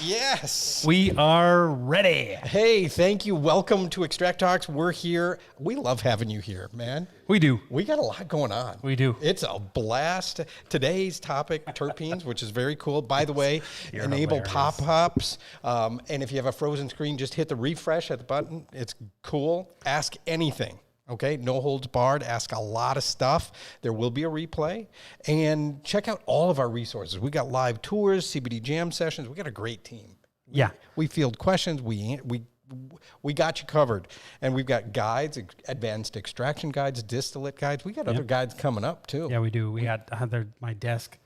Yes. We are ready. Hey, thank you. Welcome to Extract Talks. We're here. We love having you here, man. We do. We got a lot going on. We do. It's a blast. Today's topic, terpenes, which is very cool. By the way, enable hilarious. pop-ups. And if you have a frozen screen, just hit the refresh at the button. It's cool. Ask anything. Okay, no holds barred. Ask a lot of stuff. There will be a replay. And check out all of our resources. We got live tours, Cbd Jam Sessions. We got a great team. Yeah. We field questions. We got you covered. And we've got guides, advanced extraction guides, distillate guides. We got other guides coming up, too. Yeah, we do. We got my desk.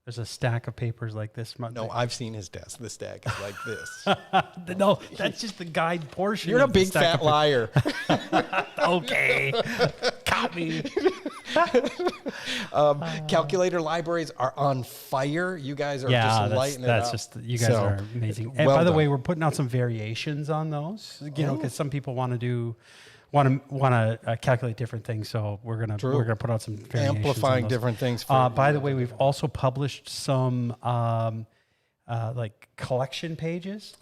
There's a stack of papers like this. No, I've seen his desk. The stack is like this. No, that's just the guide portion. You're a big fat liar. Okay. Copy. Calculator libraries are on fire. You guys are just lighting it up. You guys are amazing. And by the way, we're putting out some variations on those, because some people want to calculate different things. So we're gonna put out some variations amplifying on those. different things. By the way, we've also published some like collection pages.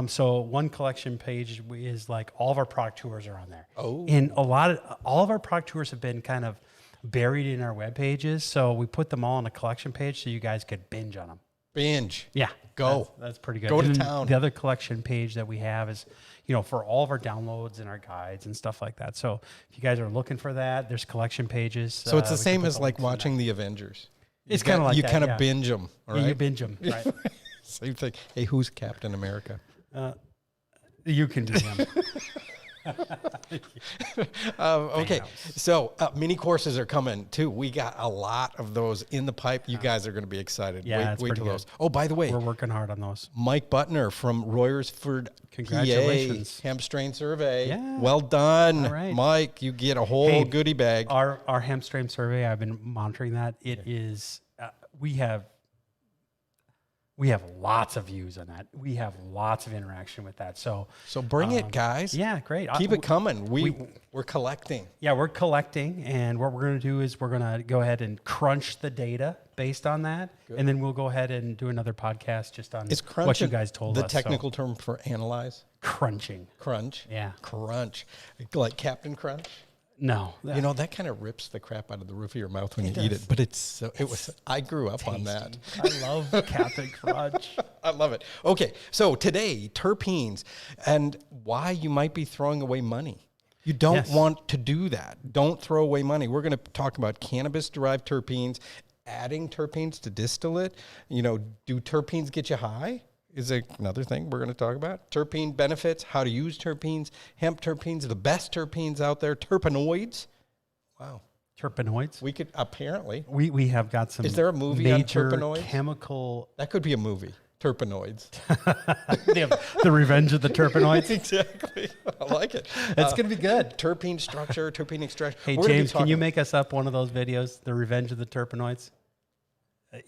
So one collection page is like all of our product tours are on there. And all of our product tours have been kind of buried in our web pages. So we put them all on a collection page so you guys could binge on them. Binge. Yeah. Go. That's pretty good. Go to town. The other collection page that we have is, for all of our downloads and our guides and stuff like that. So if you guys are looking for that, there's collection pages. So it's the same as like watching the Avengers. It's kind of like you that, kind of binge them, right? Yeah, you binge them, right? Same thing. Hey, who's Captain America? You can do them. Okay, so mini courses are coming too. We got a lot of those in the pipe. You guys are going to be excited. Yeah, wait till those. Oh, by the way, we're working hard on those. Mike Butner from Royersford, congratulations, PA, hemp strain survey. Yeah, well done, all right. Mike. You get a whole goodie bag. Our hemp strain survey. I've been monitoring that. It is we have lots of views on that. We have lots of interaction with that. So bring it, guys. Yeah, great. Keep it coming. We're collecting. Yeah, we're collecting, and what we're going to do is we're going to go ahead and crunch the data based on that, and then we'll go ahead and do another podcast just on what you guys told us. The technical term for analyze? Crunching. Crunch. Yeah. Crunch. Like Captain Crunch? No. That kind of rips the crap out of the roof of your mouth when you eat it. But I grew up on that. I love Captain Crunch. I love it. Okay, so today, terpenes and why you might be throwing away money. You don't want to do that. Don't throw away money. We're going to talk about cannabis-derived terpenes, adding terpenes to distillate. Do terpenes get you high? Is another thing we're going to talk about. Terpene benefits, how to use terpenes, hemp terpenes, the best terpenes out there, terpenoids. Wow. Terpenoids? We could, apparently. We have got some. Is there a movie on major terpenoids? Chemical. That could be a movie. Terpenoids. The Revenge of the Terpenoids. Exactly. I like it. It's going to be good. Terpene structure, terpene extraction. Hey, James, can you make us up one of those videos, The Revenge of the Terpenoids?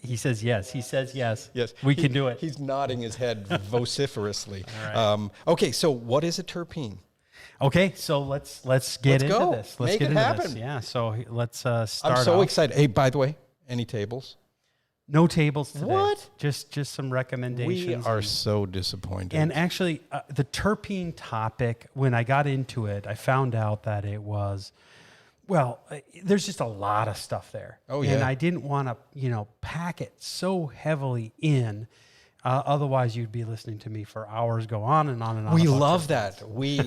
He says yes. He says yes. Yes. We can do it. He's nodding his head vociferously. All right. Okay, so what is a terpene? Okay, so let's get into this. Let's get into this. Yeah, so let's start I'm so excited. Hey, by the way, any tables? No tables today. What? Just some recommendations. We are so disappointed. And actually, the terpene topic, when I got into it, I found out that it was, there's just a lot of stuff there. Oh, yeah. And I didn't want to, pack it so heavily in. Otherwise, you'd be listening to me for hours, go on and on and on. We love that. We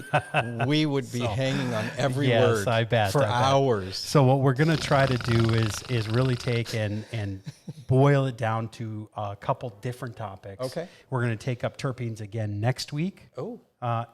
would be hanging on every word for hours. So what we're going to try to do is really take and boil it down to a couple different topics. Okay. We're going to take up terpenes again next week. Oh.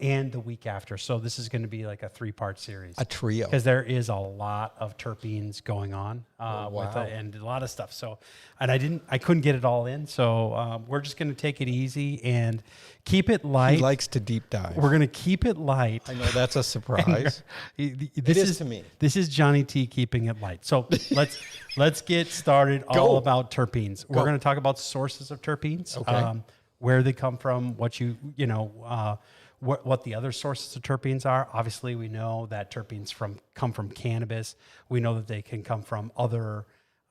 And the week after. So this is going to be like a 3-part series. A trio. Because there is a lot of terpenes going on and a lot of stuff. So, and I couldn't get it all in. So we're just going to take it easy and keep it light. He likes to deep dive. We're going to keep it light. I know that's a surprise. It is to me. This is Johnny T keeping it light. So let's get started all about terpenes. We're going to talk about sources of terpenes. Okay. Where they come from, what the other sources of terpenes are. Obviously, we know that terpenes come from cannabis. We know that they can come from other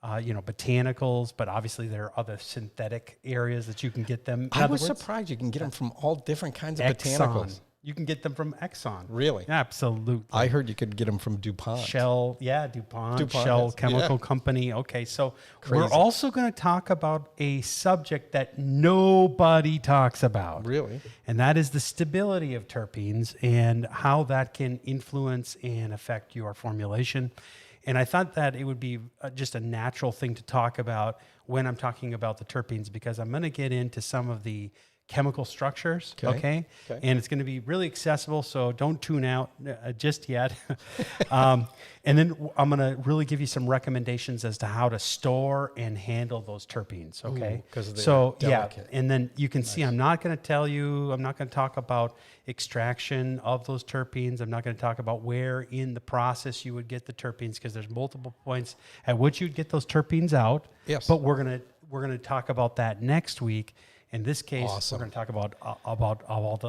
botanicals, but obviously there are other synthetic areas that you can get them. I was surprised you can get them from all different kinds of botanicals. You can get them from Exxon. Really? Absolutely. I heard you could get them from DuPont. Shell, DuPont Shell Chemical Company. Okay, so we're also going to talk about a subject that nobody talks about. Really? And that is the stability of terpenes and how that can influence and affect your formulation. And I thought that it would be just a natural thing to talk about when I'm talking about the terpenes, because I'm going to get into some of the chemical structures, okay? And it's going to be really accessible, so don't tune out just yet. And then I'm going to really give you some recommendations as to how to store and handle those terpenes, okay? So, delicate. And then you can see I'm not going to talk about extraction of those terpenes. I'm not going to talk about where in the process you would get the terpenes, because there's multiple points at which you'd get those terpenes out. Yes. But we're going to talk about that next week. In this case, Awesome. we're going to talk about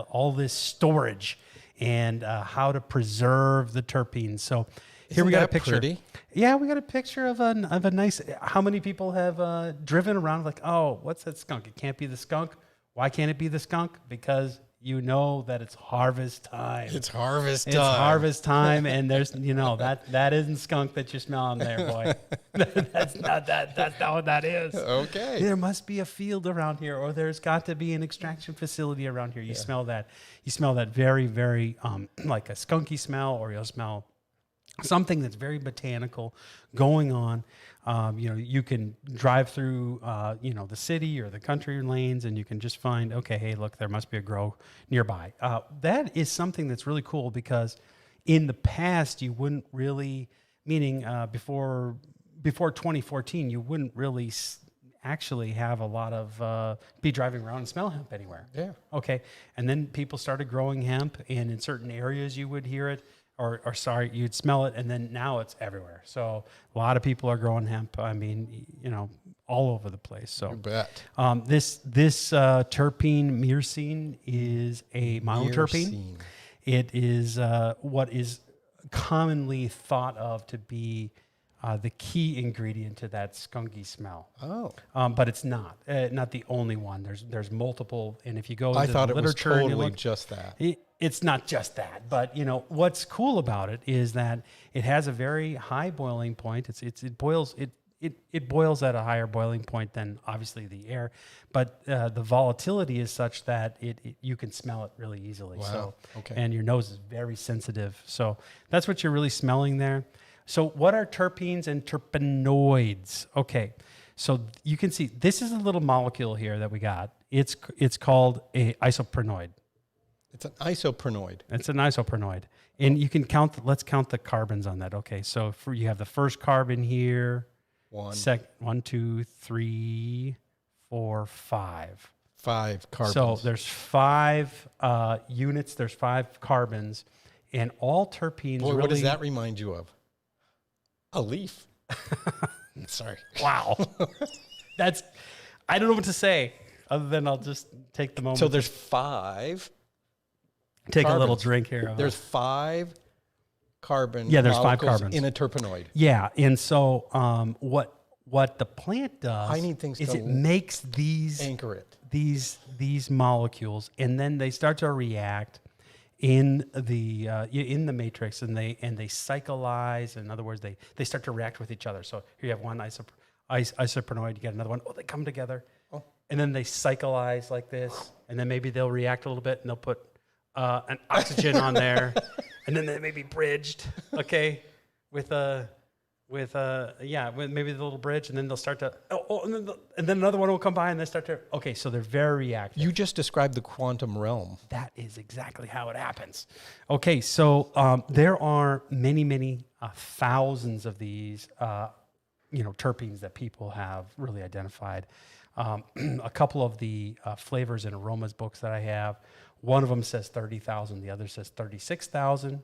all this storage and how to preserve the terpenes. So here we got a picture. Pretty? Yeah, we got a picture of a nice. How many people have driven around like, oh, what's that skunk? It can't be the skunk. Why can't it be the skunk? Because you know that it's harvest time. It's harvest time. It's harvest time, and there's that isn't skunk that you're smelling there, boy. That's not what that is. Okay. There must be a field around here, or there's got to be an extraction facility around here. You smell that. You smell that very, very like a skunky smell, or you'll smell something that's very botanical going on. You can drive through, the city or the country lanes, and you can just find, okay, hey, look, there must be a grow nearby. That is something that's really cool, because in the past, you wouldn't really, meaning before 2014, you wouldn't really actually have a lot of be driving around and smell hemp anywhere. Yeah. Okay. And then people started growing hemp, and in certain areas you would hear it. You'd smell it, and then now it's everywhere. So a lot of people are growing hemp. I mean, all over the place. So you bet. This terpene myrcene is a monoterpene. It is what is commonly thought of to be the key ingredient to that skunky smell. Oh. But it's not the only one. There's multiple, and if you go into the literature, it was totally just that. It's not just that, but what's cool about it is that it has a very high boiling point. It boils at a higher boiling point than obviously the air, but the volatility is such that you can smell it really easily. Wow. So, okay. And your nose is very sensitive. So that's what you're really smelling there. So what are terpenes and terpenoids? Okay, so you can see this is a little molecule here that we got. It's called a isoprenoid. It's an isoprenoid. It's an isoprenoid. And you can let's count the carbons on that. Okay, so you have the first carbon here. 1, 2, 3, 4, 5. 5 carbons. So there's 5 units, there's 5 carbons, and all terpenes really... What does that remind you of? A leaf. Sorry. Wow. I don't know what to say, other than I'll just take the moment. So there's 5... Take carbons. A little drink here. There's 5 carbon. Yeah, there's 5 carbons in a terpenoid. Yeah, and so what the plant does I need things is to it makes these anchor it. These molecules, and then they start to react in the matrix, and they cyclize. In other words, they start to react with each other. So here you have one isoprenoid, you get another one. Oh, they come together, and then they cyclize like this, and then maybe they'll react a little bit, and they'll put an oxygen on there, and then they may be bridged, okay, with maybe the little bridge, and then they'll start to and then another one will come by, and they start to so they're very reactive. You just described the quantum realm. That is exactly how it happens. Okay, so there are many thousands of these terpenes that people have really identified. A couple of the flavors and aromas books that I have, one of them says 30,000, the other says 36,000.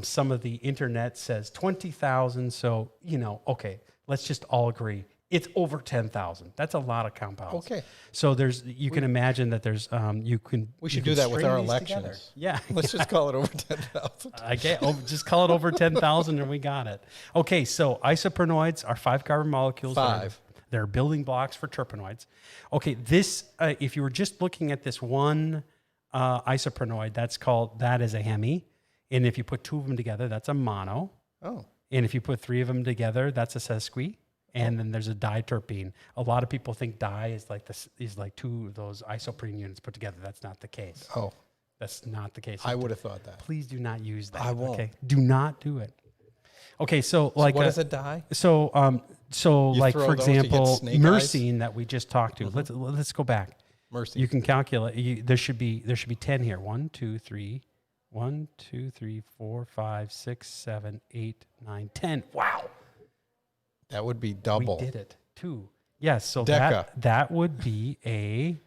Some of the internet says 20,000. So, let's just all agree It's over 10,000. That's a lot of compounds. Okay. So you can imagine that there's we should do that with our elections. Together. Yeah. Let's just call it over 10,000. Okay. just call it over 10,000 and we got it. Okay. So isoprenoids are 5 carbon molecules. 5. They're building blocks for terpenoids. Okay. This, if you were just looking at this one isoprenoid, that is a hemi. And if you put 2 of them together, that's a mono. Oh. And if you put 3 of them together, that's a sesqui. And then there's a diterpene. A lot of people think di is like 2 of those isoprene units put together. That's not the case. Oh. That's not the case. I would have thought that. Please do not use that. I won't. Okay. Do not do it. Okay, so like what is a di? So like for example, myrcene eyes? that we just talked to. Let's go back. Myrcene. You can calculate. There should be 10 here. 1, 2, 3. 1, 2, 3, 4, 5, 6, 7, 8, 9, 10. Wow. That would be double. We did it. 2. Yes. So Deca. that would be a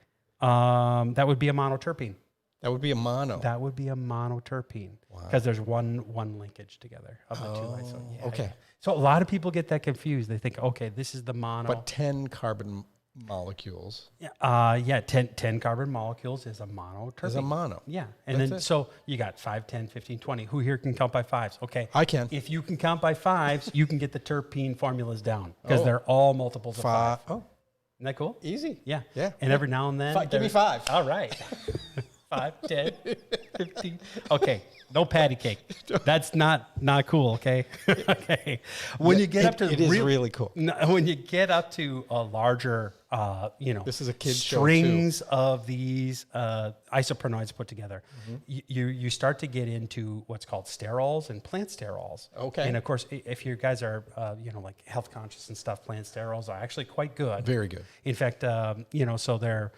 monoterpene. That would be a mono. That would be a monoterpene because there's one linkage together of the 2 iso. Yeah, okay. Yeah. So a lot of people get that confused. They think, okay, this is the mono. But 10 carbon molecules. 10 carbon molecules is a monoterpene. Is a mono. Yeah. And then so you got 5, 10, 15, 20. Who here can count by 5s? Okay. I can. If you can count by 5s, you can get the terpene formulas down because they're all multiples of 5. Oh. Isn't that cool? Easy. Yeah. Yeah. And every now and then. Give me 5. All right. 5, 10, 15. Okay. No patty cake. That's not cool, okay? Okay. When you get up to it is really cool. When you get up to a larger this is a kid's strings of these isoprenoids put together, you start to get into what's called sterols and plant sterols. Okay. And of course, if you guys are like health conscious and stuff, plant sterols are actually quite good. Very good. In fact, so they're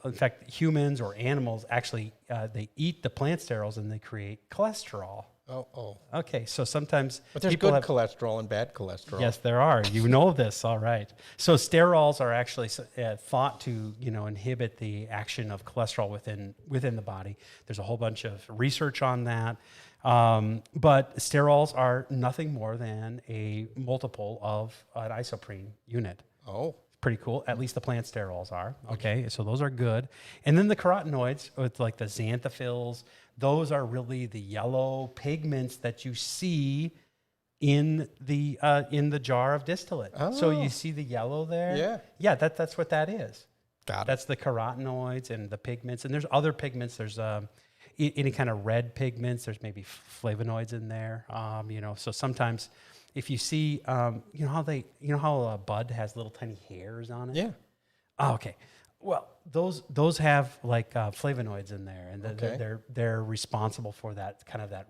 in fact, humans or animals actually they eat the plant sterols and they create cholesterol. Oh. Okay, so sometimes But there's good cholesterol and bad cholesterol. Yes, there are. You know this, all right. So sterols are actually thought to inhibit the action of cholesterol within the body. There's a whole bunch of research on that. But sterols are nothing more than a multiple of an isoprene unit. Oh. Pretty cool. At least the plant sterols are. Okay, so those are good. And then the carotenoids, with like the xanthophylls, those are really the yellow pigments that you see in the jar of distillate. Oh. So you see the yellow there? Yeah. Yeah, that's what that is. Got it. That's the carotenoids and the pigments. And there's other pigments. There's any kind of red pigments. There's maybe flavonoids in there. So sometimes if you see, how a bud has little tiny hairs on it? Yeah. Oh, okay. Well, those have like flavonoids in there, and they're responsible for that kind of that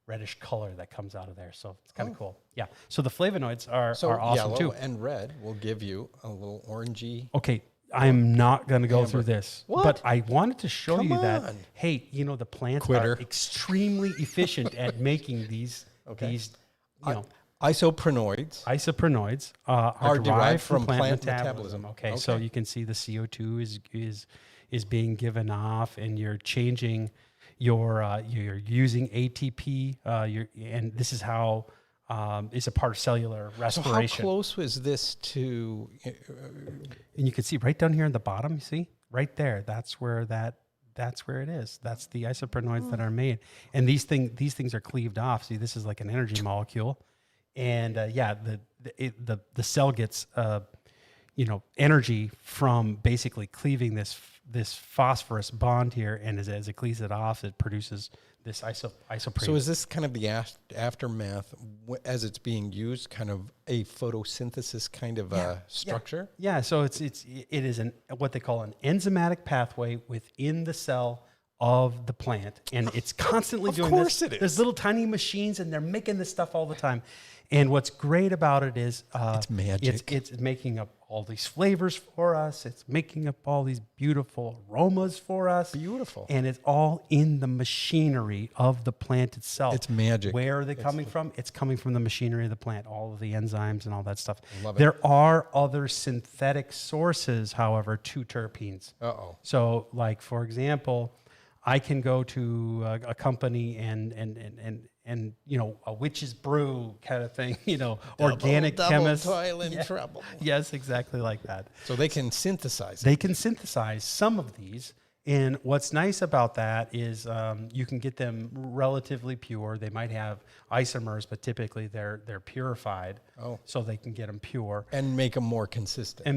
reddish color that comes out of there. So it's kind of cool. Yeah. So the flavonoids are awesome too. Yellow and red will give you a little orangey. Okay. I'm not going to go through this, What? but I wanted to show Come you that. on. Hey, the plants are extremely efficient at making these. Isoprenoids are derived from plant metabolism. Okay, so you can see the CO2 is being given off, and you're changing you're using ATP. And this is how is a part of cellular respiration. So how close was this to? And you can see right down here in the bottom. You see right there. That's where it is. That's the isoprenoids that are made, and these things are cleaved off. See, this is like an energy molecule. And the cell gets energy from basically cleaving this phosphorus bond here, and as it cleaves it off, it produces this isoprene. So is this kind of the aftermath as it's being used, kind of a photosynthesis kind of structure? Yeah. So it is what they call an enzymatic pathway within the cell of the plant, and it's constantly doing this. Of course it is. There's little tiny machines, and they're making this stuff all the time. And what's great about it is it's magic. It's making up all these flavors for us. It's making up all these beautiful aromas for us. Beautiful. And it's all in the machinery of the plant itself. It's magic. Where are they coming from? It's coming from the machinery of the plant, all of the enzymes and all that stuff. Love it. There are other synthetic sources, however, to terpenes. Uh-oh. So, like, for example, I can go to a company and a witch's brew kind of thing, organic chemists. Toil and trouble. Yes, exactly like that. So they can synthesize it. They can synthesize some of these. And what's nice about that is you can get them relatively pure. They might have isomers, but typically they're purified, so they can get them pure. And make them more consistent.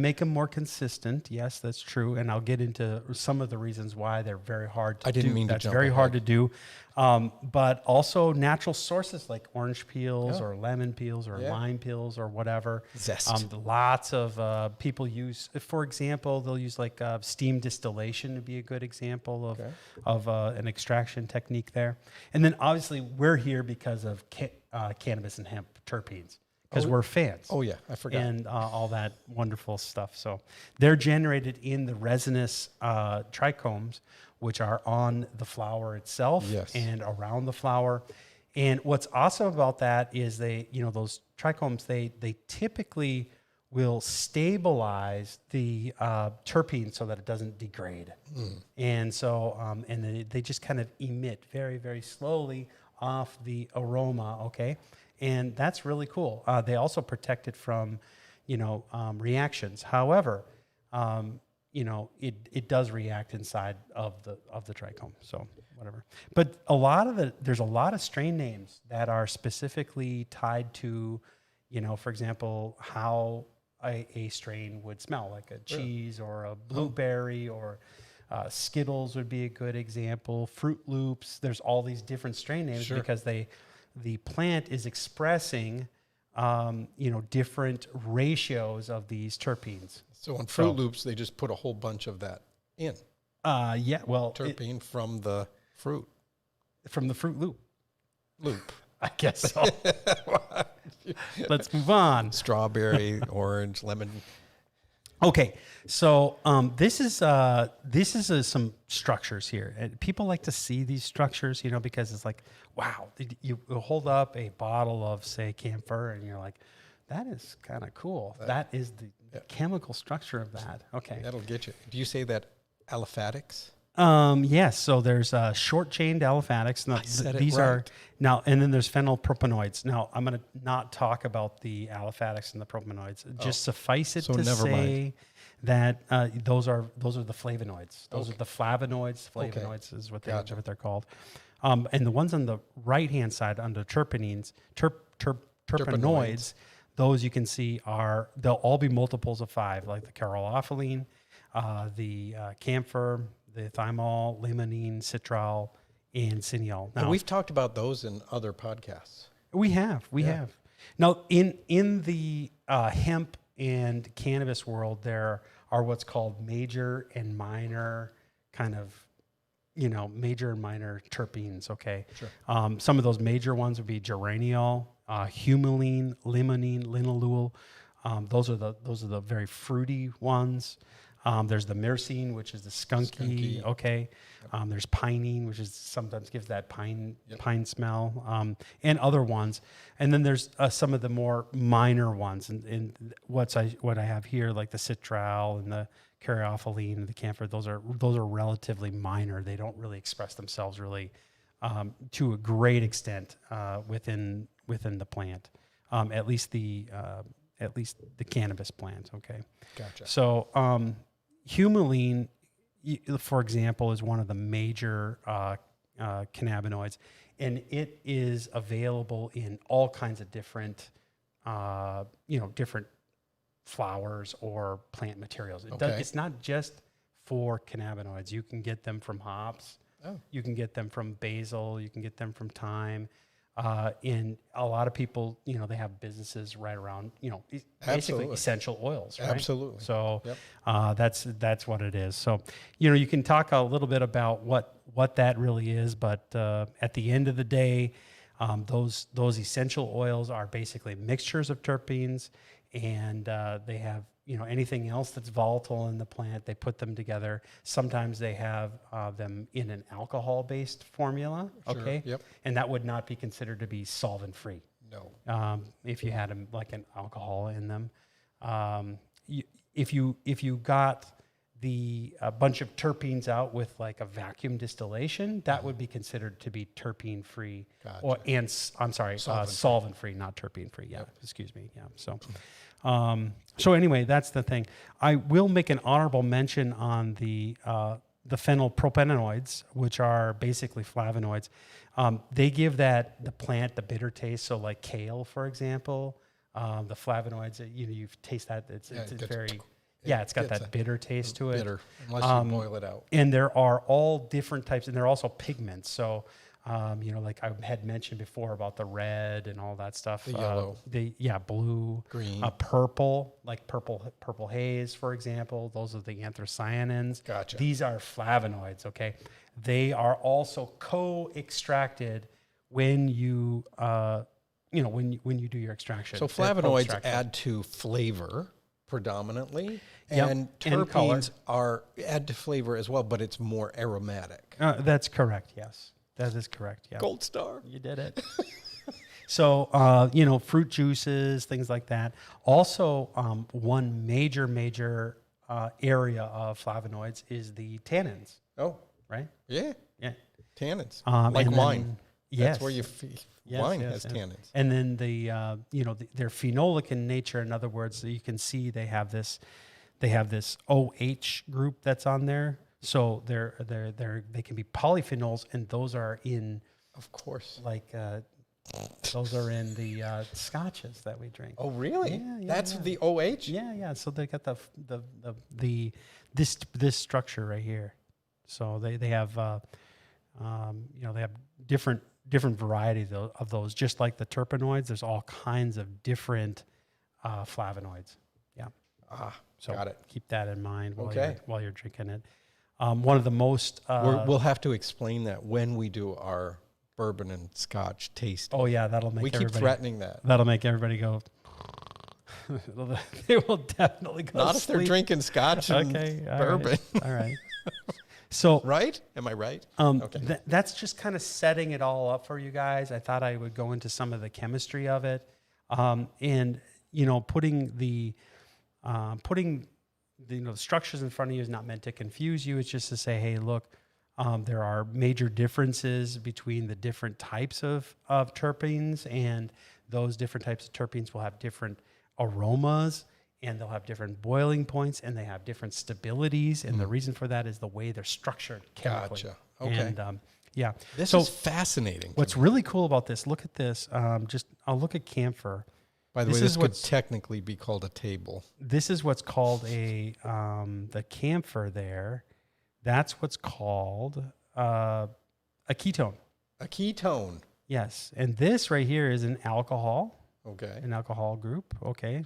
Yes, that's true. And I'll get into some of the reasons why they're very hard to do. I didn't mean to That's jump very ahead. hard to do. But also natural sources like orange peels or lemon peels or lime peels or whatever. Zest. Lots of people use, for example, they'll use like steam distillation to be a good example of an extraction technique there. And then obviously we're here because of cannabis and hemp terpenes, because we're fans. Oh, yeah, I forgot. And all that wonderful stuff. So they're generated in the resinous trichomes, which are on the flower itself and around the flower. And what's awesome about that is those trichomes, they typically will stabilize the terpene so that it doesn't degrade. And so, and they just kind of emit very, very slowly off the aroma, okay? And that's really cool. They also protect it from, reactions. However, it does react inside of the trichome, so whatever. But there's a lot of strain names that are specifically tied to, for example, how a strain would smell, like a cheese or a blueberry or Skittles would be a good example. Fruit Loops. There's all these different strain names because the plant is expressing, different ratios of these terpenes. So on Fruit Loops, they just put a whole bunch of that in. Terpene from the fruit. From the Fruit Loop. I guess so. Let's move on. Strawberry, orange, lemon. Okay, so this is some structures here. And people like to see these structures, because it's like, wow, you hold up a bottle of, say, camphor, and you're like, that is kind of cool. That is the chemical structure of that. Okay. That'll get you. Do you say that aliphatics? Yes. So there's short-chained aliphatics. Now, these are now, and then there's phenylpropanoids. Now, I'm going to not talk about the aliphatics and the propanoids. Just suffice it to say that those are the flavonoids. Those are the flavonoids. Flavonoids is what they're called. And the ones on the right-hand side under terpenes, terpenoids, those you can see they'll all be multiples of 5, like the caryophyllene, the camphor, the thymol, limonene, citral, and cineol. Now, and we've talked about those in other podcasts. We have. Now, in the hemp and cannabis world, there are what's called major and minor major and minor terpenes, okay? Sure. Some of those major ones would be geraniol, humaline, limonene, linalool. Those are the very fruity ones. There's the myrcene, which is the skunky. Okay. There's pinene, which is sometimes gives that pine smell, and other ones. And then there's some of the more minor ones. And what I have here, like the citral and the caryophyllene and the camphor, those are relatively minor. They don't really express themselves really to a great extent within the plant, at least the cannabis plant. Okay. Gotcha. So Humaline, for example, is one of the major cannabinoids, and it is available in all kinds of different, different flowers or plant materials. It's not just for cannabinoids. You can get them from hops. You can get them from basil. You can get them from thyme. And a lot of people, they have businesses right around, basically essential oils, right? Absolutely. So that's what it is. So, you can talk a little bit about what that really is, but at the end of the day, those essential oils are basically mixtures of terpenes, and they have anything else that's volatile in the plant. They put them together. Sometimes they have them in an alcohol-based formula. Sure. Okay. Yep. And that would not be considered to be solvent-free. No. If you had like an alcohol in them, if you got a bunch of terpenes out with like a vacuum distillation, that would be considered to be terpene free. Gotcha. Or I'm sorry, solvent free, not terpene free. Yeah, excuse me. Yeah. So anyway, that's the thing. I will make an honorable mention on the phenylpropenoids, which are basically flavonoids. They give the plant the bitter taste. So like kale, for example, the flavonoids, you taste that. It's very... Yeah, it's got that bitter taste to it. Bitter, unless you boil it out. And there are all different types, and there are also pigments. So, like I had mentioned before about the red and all that stuff. The yellow. Blue. Green. Purple, like purple haze, for example. Those are the anthocyanins. Gotcha. These are flavonoids, okay? They are also co-extracted when you, when you do your extraction. So flavonoids add to flavor predominantly, and terpenes add to flavor as well, but it's more aromatic. That's correct. Yes, that is correct. Yeah, Gold star. You did it. So fruit juices, things like that. Also, one major area of flavonoids is the tannins. Oh, right. Yeah. Tannins, like wine. Yes. That's where wine has tannins. And then they're phenolic in nature. In other words, you can see they have this OH group that's on there. So they can be polyphenols, and those are in, of course, like those are in the scotches that we drink. Oh, really? Yeah, that's the OH. Yeah. So they got this structure right here. So they have they have different varieties of those. Just like the terpenoids, there's all kinds of different flavonoids. Yeah. So got it. Keep that in mind while you're drinking it. One of the most we'll have to explain that when we do our bourbon and scotch tasting. Oh yeah, that'll make keep threatening that. That'll make everybody go. They will definitely go. Not if they're drinking scotch and bourbon. All right. So right? Am I right? Okay. That's just kind of setting it all up for you guys. I thought I would go into some of the chemistry of it, and putting the structures in front of you is not meant to confuse you. It's just to say, hey, look, there are major differences between the different types of terpenes, and those different types of terpenes will have different aromas, and they'll have different boiling points, and they have different stabilities. And the reason for that is the way they're structured chemically. Gotcha. Okay. And this is fascinating. What's really cool about this, look at this. I'll look at camphor. By the way, this could technically be called a table. This is what's called the camphor there. That's what's called a ketone. A ketone. Yes. And this right here is an alcohol. Okay. An alcohol group. Okay.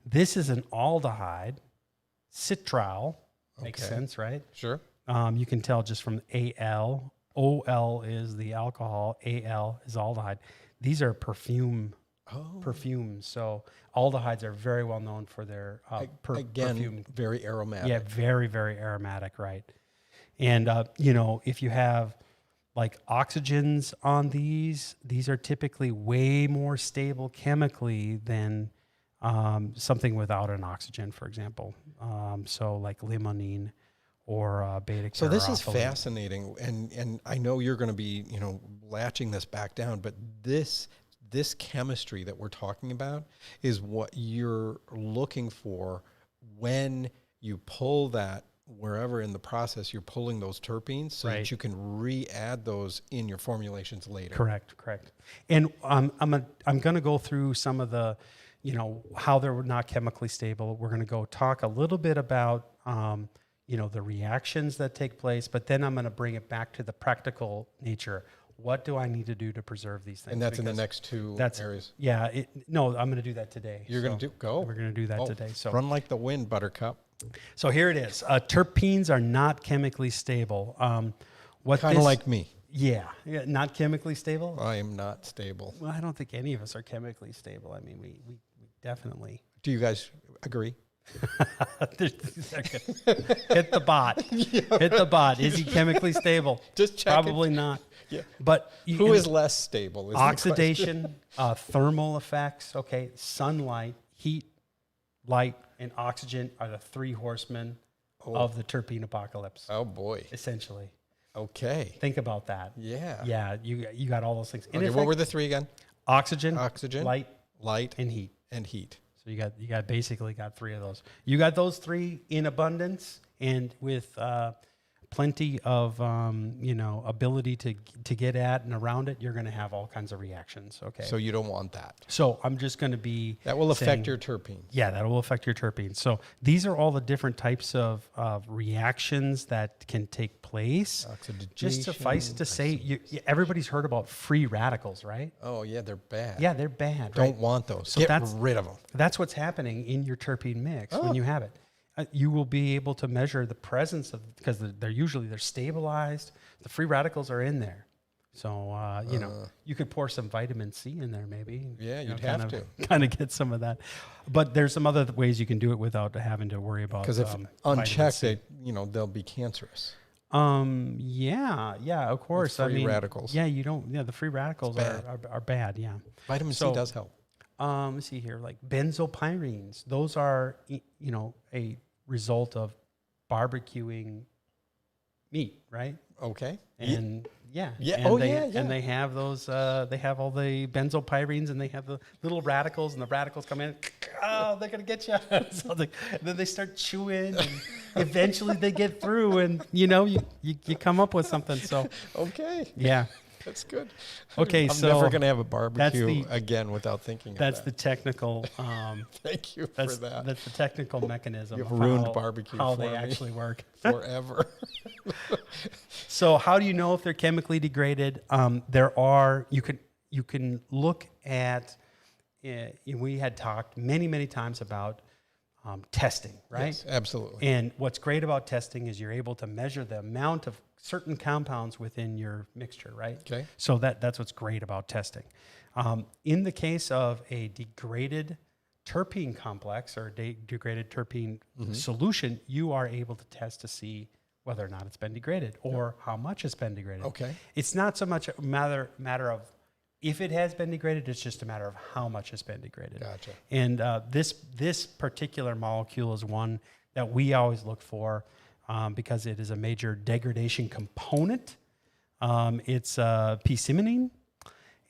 This is an aldehyde, citral. Makes sense, right? Sure. You can tell just from Al. OL is the alcohol. Al is aldehyde. These are perfumes. So aldehydes are very well known for their perfume. Very aromatic. Yeah, very, very aromatic, right? And, if you have like oxygens on these are typically way more stable chemically than something without an oxygen, for example. So like limonene or beta-carotene. So this is fascinating, and I know you're going to be latching this back down, but this chemistry that we're talking about is what you're looking for when you pull that wherever in the process you're pulling those terpenes, so that you can re-add those in your formulations later. Correct. And I'm going to go through some of the how they're not chemically stable. We're going to go talk a little bit about the reactions that take place, but then I'm going to bring it back to the practical nature. What do I need to do to preserve these things? And that's in the next two areas. Yeah. I'm going to do that today. You're going to go? We're going to do that today. So run like the wind, Buttercup. So here it is. Terpenes are not chemically stable. Kind of like me. Yeah, not chemically stable. I am not stable. Well, I don't think any of us are chemically stable. I mean, we definitely. Do you guys agree? Hit the bot. Hit the bot. Is he chemically stable? Just check. Probably not. Yeah. But who is less stable? Oxidation, thermal effects. Okay, sunlight, heat, light, and oxygen are the three horsemen of the terpene apocalypse. Oh boy. Essentially. Okay. Think about that. Yeah. Yeah, you got all those things. Okay, what were the three again? Oxygen, light, and heat. So you got basically got three of those. You got those three in abundance and with plenty of ability to get at and around it, you're going to have all kinds of reactions. Okay. So you don't want that. So I'm just going to be that will affect your terpenes. Yeah, that will affect your terpenes. So these are all the different types of reactions that can take place. Oxidation. Just suffice it to say, everybody's heard about free radicals, right? Oh yeah, they're bad. Yeah, they're bad. Don't want those. So get rid of them. That's what's happening in your terpene mix when you have it. You will be able to measure the presence of, because they're stabilized. The free radicals are in there. So, you could pour some vitamin C in there maybe. Yeah, you'd have to. Kind of get some of that. But there's some other ways you can do it without having to worry about. Because if unchecked, they'll be cancerous. Yeah, of course. Free radicals. Yeah, the free radicals are bad, yeah. Vitamin C does help. Let's see here, like benzopyrenes. Those are, a result of barbecuing meat, right? Okay. And and they have those. They have all the benzopyrenes, and they have the little radicals, and the radicals come in. Oh, they're gonna get you. So then they start chewing, and eventually they get through, and you come up with something. So okay, yeah. That's good. Okay, I'm never going to have a barbecue again without thinking of that. That's the technical... Thank you for that. That's the technical mechanism. You've ruined barbecue how for they me actually work. Forever. So how do you know if they're chemically degraded? You can look at... we had talked many, many times about testing, right? Yes, absolutely. And what's great about testing is you're able to measure the amount of certain compounds within your mixture, right? Okay. So that's what's great about testing. In the case of a degraded terpene complex or degraded terpene solution, you are able to test to see whether or not it's been degraded or how much it's been degraded. Okay. It's not so much a matter of if it has been degraded, it's just a matter of how much it's been degraded. Gotcha. And this particular molecule is one that we always look for because it is a major degradation component. It's p-cymonine,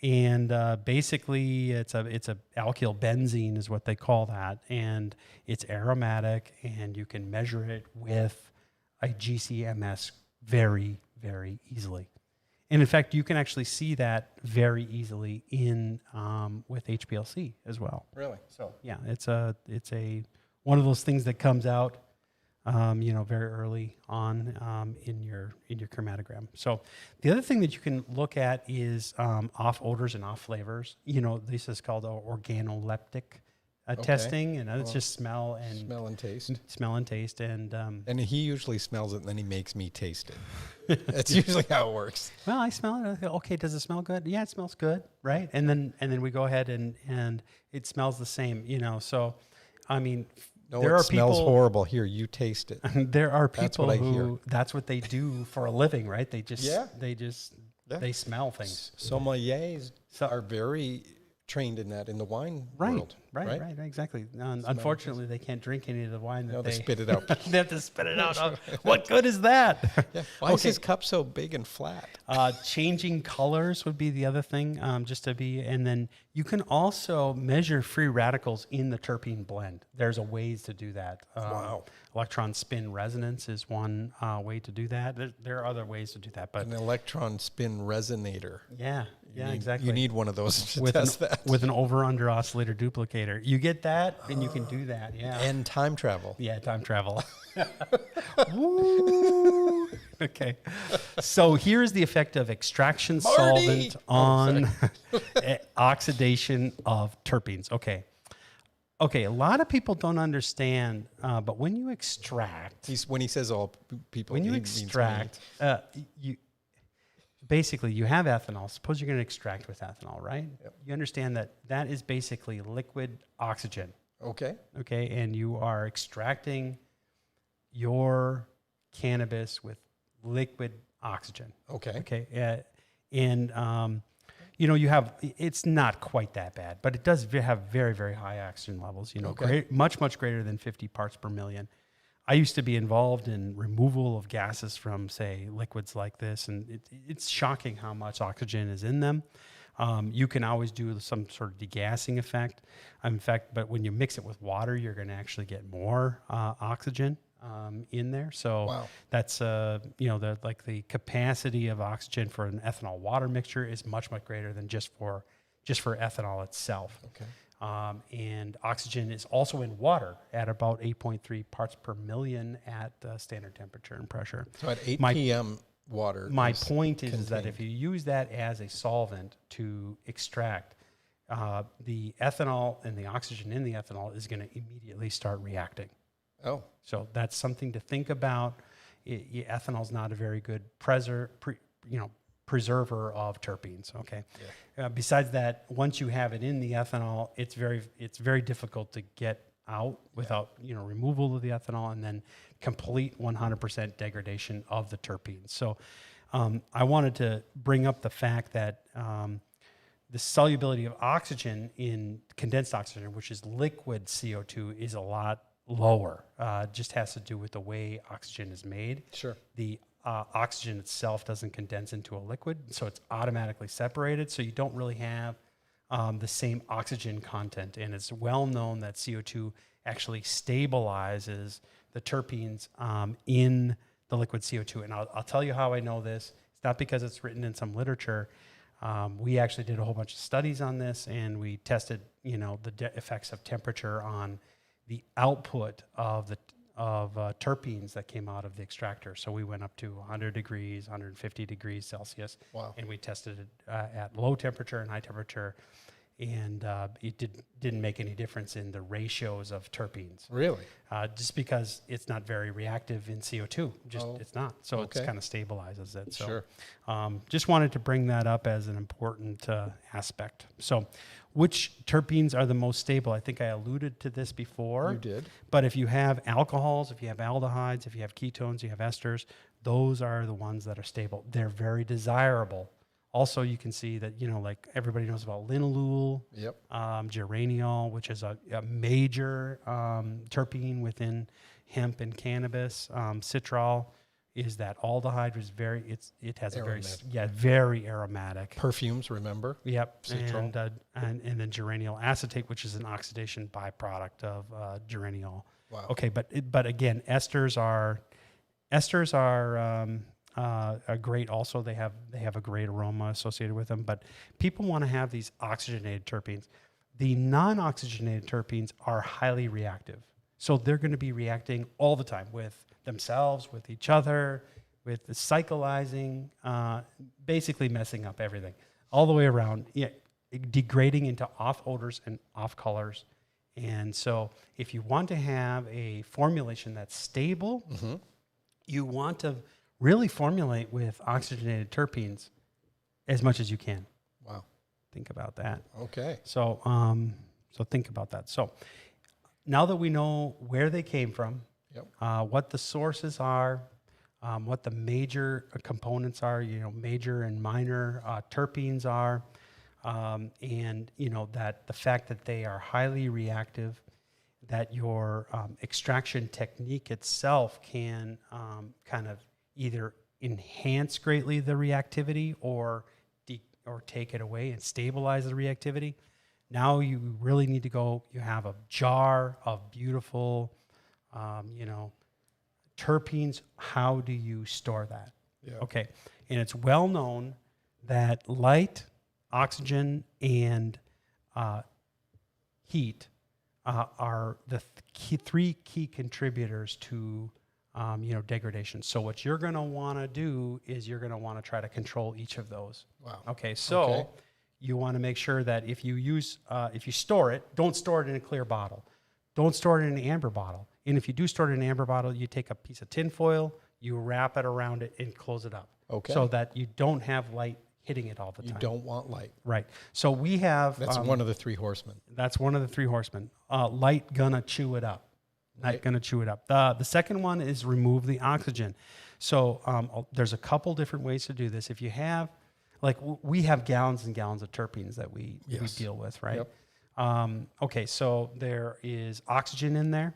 and basically it's a alkyl benzene is what they call that, and it's aromatic, and you can measure it with a GCMS very, very easily. And in fact, you can actually see that very easily in with HPLC as well. Really? So yeah, it's a one of those things that comes out, very early on in your chromatogram. So the other thing that you can look at is off odors and off flavors. This is called organoleptic testing, and it's just smell and taste. And he usually smells it, and then he makes me taste it. That's usually how it works. Well, I smell it. Okay, does it smell good? Yeah, it smells good, right? And then we go ahead and it smells the same. So, I mean, no, it smells horrible. Here, you taste it. There are people who that's what they do for a living, right? They smell things. Sommeliers are very trained in that in the wine world. Right, exactly. Unfortunately, they can't drink any of the wine. They spit it out. They have to spit it out. What good is that? Yeah. Why is his cup so big and flat? Changing colors would be the other thing, and then you can also measure free radicals in the terpene blend. There's a ways to do that. Wow. Electron spin resonance is one way to do that. There are other ways to do that, but an electron spin resonator. Yeah, exactly. You need one of those to test that with an over/under oscillator duplicator. You get that, and you can do that. Yeah, and time travel. Yeah, time travel. Woo! Okay, so here's the effect of extraction solvent on oxidation of terpenes. Okay, a lot of people don't understand, but when you extract... When he says all people... When you extract, basically you have ethanol. Suppose you're going to extract with ethanol, right? Yep. You understand that is basically liquid oxygen. Okay. Okay, and you are extracting your cannabis with liquid oxygen. Okay. Okay, and it's not quite that bad, but it does have very, very high oxygen levels, much, much greater than 50 parts per million. I used to be involved in removal of gases from, say, liquids like this, and it's shocking how much oxygen is in them. You can always do some sort of degassing effect. But when you mix it with water, you're going to actually get more oxygen in there. So that's the capacity of oxygen for an ethanol water mixture is much, much greater than just for ethanol itself. Okay. And oxygen is also in water at about 8.3 parts per million at standard temperature and pressure. So at 8 p.m. water. My point is that if you use that as a solvent to extract, the ethanol and the oxygen in the ethanol is going to immediately start reacting. Oh. So that's something to think about. Ethanol is not a very good preserver of terpenes. Okay. Yeah. Besides that, once you have it in the ethanol, it's very difficult to get out without removal of the ethanol and then complete 100% degradation of the terpenes. So I wanted to bring up the fact that the solubility of oxygen in condensed oxygen, which is liquid CO2, is a lot lower. Just has to do with the way oxygen is made. Sure. The oxygen itself doesn't condense into a liquid, so it's automatically separated. So you don't really have the same oxygen content. And it's well known that CO2 actually stabilizes the terpenes in the liquid CO2. And I'll tell you how I know this. It's not because it's written in some literature. We actually did a whole bunch of studies on this, and we tested, the effects of temperature on the output of terpenes that came out of the extractor. So we went up to 100 degrees, 150 degrees Celsius, and we tested it at low temperature and high temperature, and it didn't make any difference in the ratios of terpenes. Really? Just because it's not very reactive in CO2. It's not. So it kind of stabilizes it. So sure. Just wanted to bring that up as an important aspect. So which terpenes are the most stable? I think I alluded to this before. You did. But if you have alcohols, if you have aldehydes, if you have ketones, you have esters, those are the ones that are stable. They're very desirable. Also, you can see that, like everybody knows about linalool, geraniol, which is a major terpene within hemp and cannabis. Citral is that aldehyde, which is it has aromatic. Very aromatic. Perfumes, remember? Yep. Citral. And then geraniol acetate, which is an oxidation byproduct of geraniol. Wow. Okay, but again, esters are great. Also, they have a great aroma associated with them. But people want to have these oxygenated terpenes. The non-oxygenated terpenes are highly reactive, so they're going to be reacting all the time with themselves, with each other, with the cyclizing, basically messing up everything all the way around. Degrading into off odors and off colors. And so, if you want to have a formulation that's stable, you want to really formulate with oxygenated terpenes as much as you can. Wow. Think about that. Okay. So think about that. So now that we know where they came from, what the sources are, what the major components are, major and minor terpenes are, and that the fact that they are highly reactive, that your extraction technique itself can kind of either enhance greatly the reactivity or take it away and stabilize the reactivity. Now you really need to go, you have a jar of beautiful, terpenes. How do you store that? Yeah. Okay. And it's well known that light, oxygen, and heat are the three key contributors to degradation. So what you're going to want to do is you're going to want to try to control each of those. Wow. Okay. So you want to make sure that if you store it, don't store it in a clear bottle. Don't store it in an amber bottle. And if you do store it in an amber bottle, you take a piece of tin foil, you wrap it around it and close it up. Okay. So that you don't have light hitting it all the time. You don't want light. Right. So we have... That's one of the three horsemen. That's one of the three horsemen. Light gonna chew it up. Not going to chew it up. The second one is remove the oxygen. So there's a couple different ways to do this. If you have like we have gallons and gallons of terpenes that we deal with, right? Yep. Okay, so there is oxygen in there.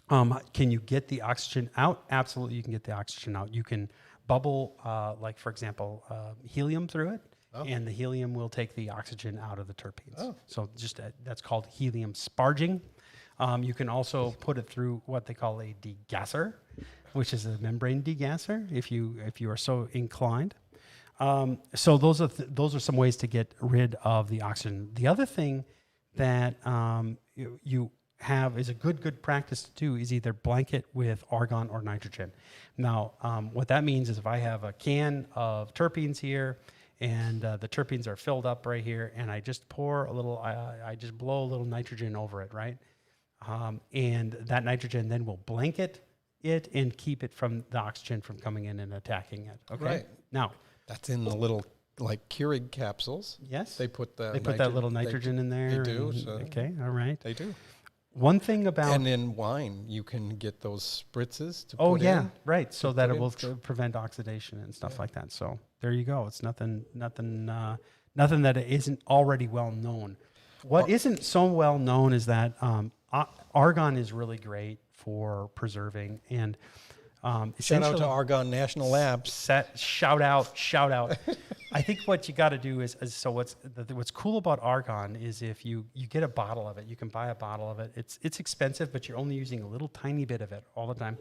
Can you get the oxygen out? Absolutely, you can get the oxygen out. You can bubble, like for example, helium through it, and the helium will take the oxygen out of the terpenes. So just that's called helium sparging. You can also put it through what they call a degasser, which is a membrane degasser, if you are so inclined. So those are some ways to get rid of the oxygen. The other thing that you have is a good practice to do is either blanket with argon or nitrogen. Now, what that means is if I have a can of terpenes here and the terpenes are filled up right here, and I just pour a little, I just blow a little nitrogen over it, right? And that nitrogen then will blanket it and keep it from the oxygen from coming in and attacking it. Okay. Right. Now, that's in the little like Keurig capsules. yes, They put they put that little nitrogen in there. They do. and- So okay. All right. they do. One thing about And in wine, you can get those spritzes to oh put yeah, in. right. So that put it in. will prevent oxidation and stuff like that. So there you go. It's nothing that isn't already well known. What isn't so well known is that argon is really great for preserving and Shout out to Argonne National Labs. Shout out. I think what you got to do is so what's cool about argon is if you get a bottle of it, you can buy a bottle of it. It's expensive, but you're only using a little tiny bit of it all the time.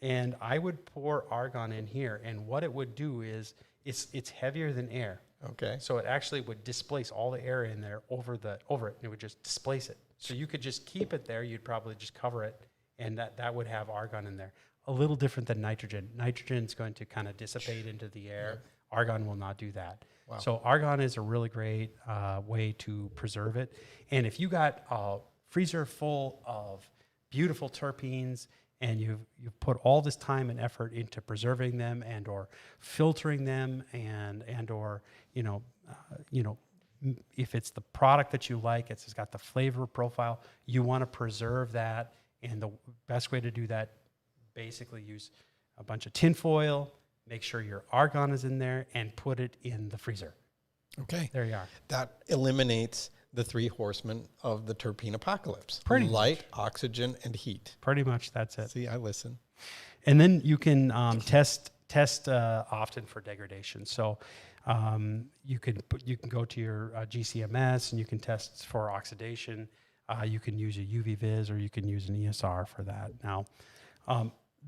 And I would pour argon in here, and what it would do is it's heavier than air. Okay. So it actually would displace all the air in there over it, and it would just displace it. So you could just keep it there. You'd probably just cover it, and that would have argon in there. A little different than nitrogen. Nitrogen's going to kind of dissipate into the air. Yeah. Argon will not do that. Wow. So argon is a really great way to preserve it. And if you got a freezer full of beautiful terpenes and you've put all this time and effort into preserving them and or filtering them and or if it's the product that you like, it's got the flavor profile, you want to preserve that. And the best way to do that, basically use a bunch of tin foil, make sure your argon is in there, and put it in the freezer. Okay. There you are. That eliminates the three horsemen of the terpene apocalypse. Pretty light, oxygen, and heat. Pretty much that's it. See, I listen. And then you can test often for degradation. So you can go to your GCMS and you can test for oxidation. You can use a UV vis or you can use an ESR for that. Now,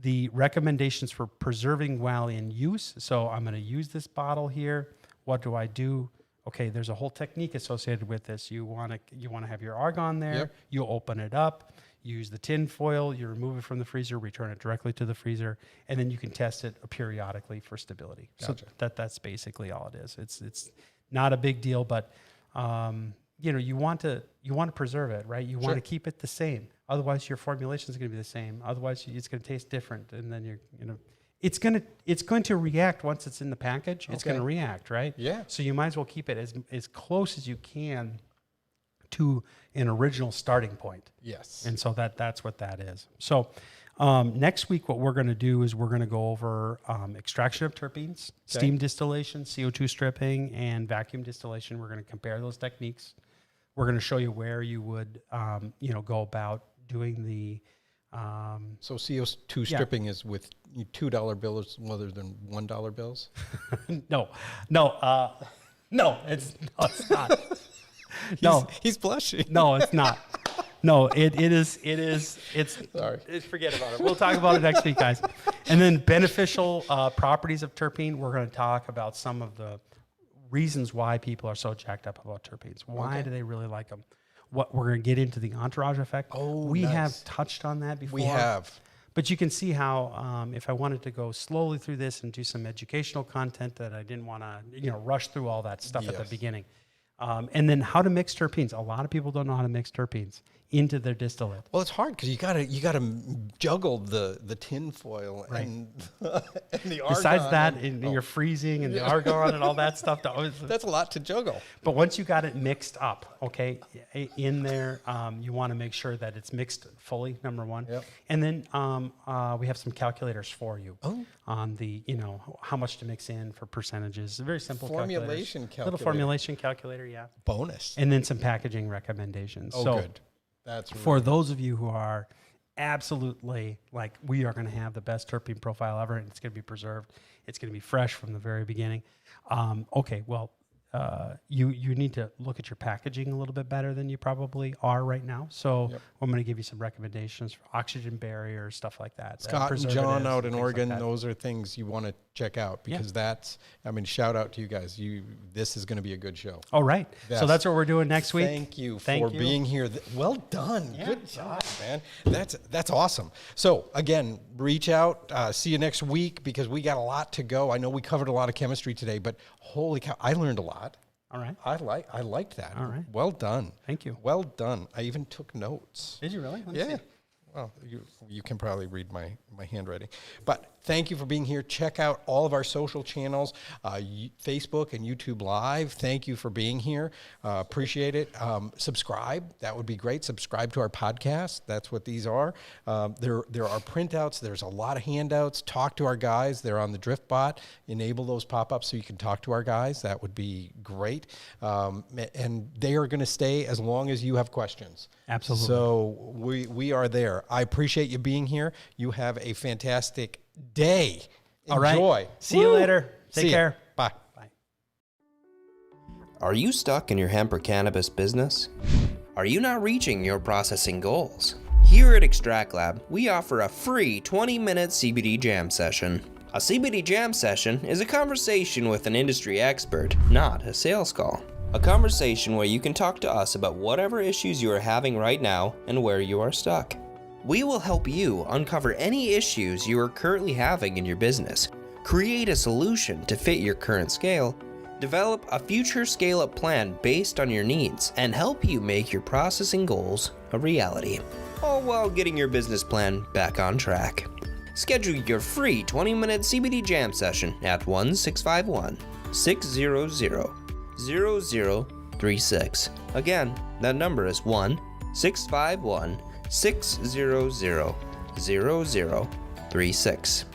the recommendations for preserving while in use. So I'm going to use this bottle here. What do I do? Okay, there's a whole technique associated with this. You want to have your argon there. Yep. You open it up, use the tin foil, you remove it from the freezer, return it directly to the freezer, and then you can test it periodically for stability. Gotcha. So that's basically all it is. It's not a big deal, but you want to preserve it, right? You want to keep it the same. Otherwise, your formulation is going to be the same. Otherwise, it's going to taste different, and then it's going to react once it's in the package. It's going to react, right? Yeah. So you might as well keep it as close as you can to an original starting point. Yes. And so that's what that is. So next week, what we're going to do is we're going to go over extraction of terpenes, steam distillation, CO2 stripping, and vacuum distillation. We're going to compare those techniques. We're going to show you where you would go about doing the so CO2 stripping is with $2 bills rather than $1 bills? No, it's not. No, he's blushing. No, it's not. No, it is. Sorry. Forget about it. We'll talk about it next week, guys. And then beneficial properties of terpene. We're going to talk about some of the reasons why people are so jacked up about terpenes. Why do they really like them? What we're going to get into the entourage effect. Oh, we have touched on that before. We have. But you can see how if I wanted to go slowly through this and do some educational content, that I didn't want to rush through all that stuff at the beginning. And then how to mix terpenes. A lot of people don't know how to mix terpenes into their distillate. Well, it's hard because you gotta juggle the tin foil and the argon. Besides that, you're freezing and the argon and all that stuff. That's a lot to juggle. But once you got it mixed up, okay, in there, you want to make sure that it's mixed fully, number one. Yep. And then we have some calculators for you. Oh. on the, how much to mix in for percentages. It's a very simple formulation calculator. Little formulation calculator, yeah. Bonus. And then some packaging recommendations. Oh, so good. That's really for those of you who are absolutely like, we are going to have the best terpene profile ever, and it's going to be preserved. It's going to be fresh from the very beginning. You need to look at your packaging a little bit better than you probably are right now. So I'm going to give you some recommendations for oxygen barriers, stuff like that. Scott and John out in Oregon, those are things you want to check out because shout out to you guys. This is going to be a good show. All right. So that's what we're doing next week. Thank you for being here. Well done. Yeah, good job, man. That's awesome. So again, reach out, see you next week because we got a lot to go. I know we covered a lot of chemistry today, but holy cow, I learned a lot. All right. I liked that. All right. Well done. Thank you. Well done. I even took notes. Did you really? Let me see. Well, you can probably read my handwriting. But thank you for being here. Check out all of our social channels, Facebook and YouTube Live. Thank you for being here. Appreciate it. Subscribe. That would be great. Subscribe to our podcast. That's what these are. There are printouts. There's a lot of handouts. Talk to our guys. They're on the DriftBot. Enable those pop-ups so you can talk to our guys. That would be great. And they are going to stay as long as you have questions. Absolutely. So we are there. I appreciate you being here. You have a fantastic day. All right. Enjoy. See you later. Take care. Bye. Bye. Are you stuck in your hemp or cannabis business? Are you not reaching your processing goals? Here at Extract Lab, we offer a free 20-minute CBD Jam Session. A CBD Jam Session is a conversation with an industry expert, not a sales call. A conversation where you can talk to us about whatever issues you are having right now and where you are stuck. We will help you uncover any issues you are currently having in your business, create a solution to fit your current scale, develop a future scale-up plan based on your needs, and help you make your processing goals a reality, all while getting your business plan back on track. Schedule your free 20-minute CBD Jam Session at 1-651-600-0036. Again, that number is 1-651-600-0036.